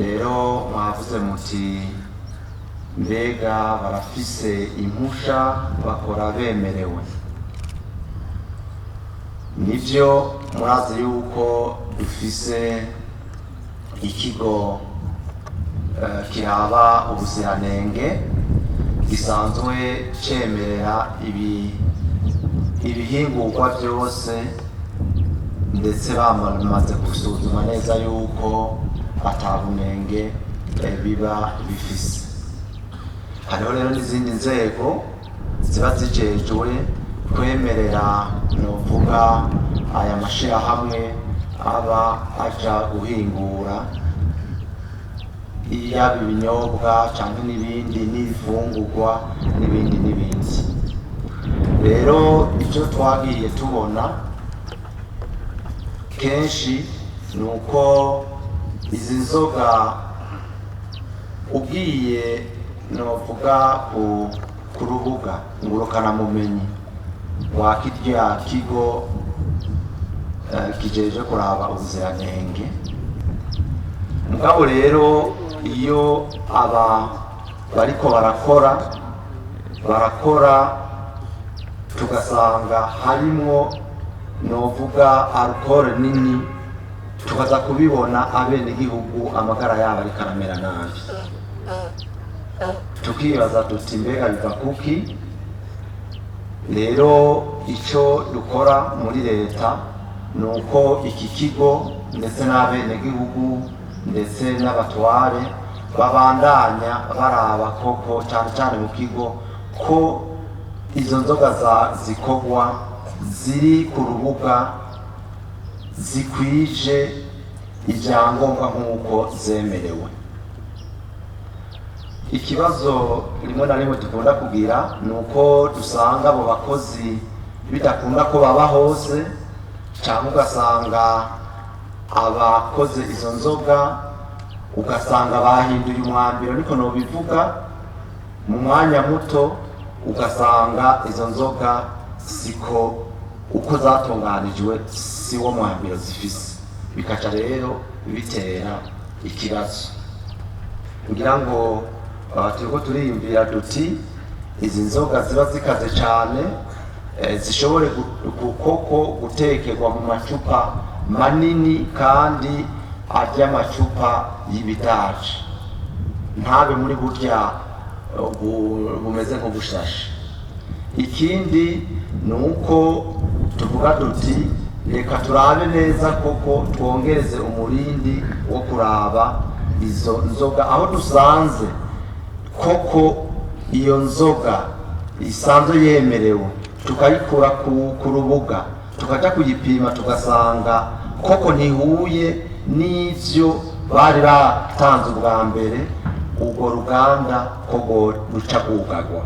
rero mwavuze muti mbega barafise impusha bakora bemerewe. Nivyo murazi yuko dufise ikigo kiraba ubuziranenge gisanzwe cemerera ibihingurwa byose, ndetse bamaze gusuzuma neza yuko atabunenge biba bifise. Hariho rero n'izindi nzego ziba zijejwe kwemerera novuga aya mashirahamwe aba aja guhingura yaba ibinyobwa cyangwa n'ibindi n'ibifungurwa n'ibindi. Rero icyo twagiye tubona kenshi ni uko izi nzoga ugiye novuga ku rubuga ngurukanabumenyi rwa kirya kigo kijeje kuraba ubuziranenge, mugabo rero iyo aba bariko barakora tugasanga harimwo novuga alcohol nini, tukaza kubibona abenegihugu amagara yabo ariko aramera nabi, tukibaza tuti mbega biva kuki? Rero icyo dukora muri leta ni uko iki kigo ndetse n'abenegihugu ndetse n'abatware babandanya baraba koko cyane cyane mu kigo ko izo nzoga zikorwa ziri ku rubuga zikwije ibyangombwa nk'uko zemerewe. Ikibazo rimwe na rimwe dukunda kugira ni uko dusanga abo bakozi bidakunda ko baba hose, cyangwa ugasanga abakoze izo nzoga ugasanga bahinduye umwambiro, niko nobivuga, mu mwanya muto ugasanga izo nzoga siko uko zatunganijwe si wo mwambiro zifise, bikaca rero bitera ikibazo. Kugira ngo turiko turiyumvira duti izi nzoga ziba zikaze cyane zishobore koko gutekerwa mu macupa manini kandi arya amacupa y'ibitaje, ntabe muri burya bumeze nk'ubushashi. Ikindi ni uko tuvuga duti reka turabe neza koko twongereze umurindi wo kuraba izo nzoga aho dusanze koko iyo nzoga isanzwe yemerewe, tukayikura ku rubuga tukajya kuyipima tugasanga koko ntihuye n'ivyo bari batanze ubwa mbere, ubwo ruganda koko ruca rwugagwa.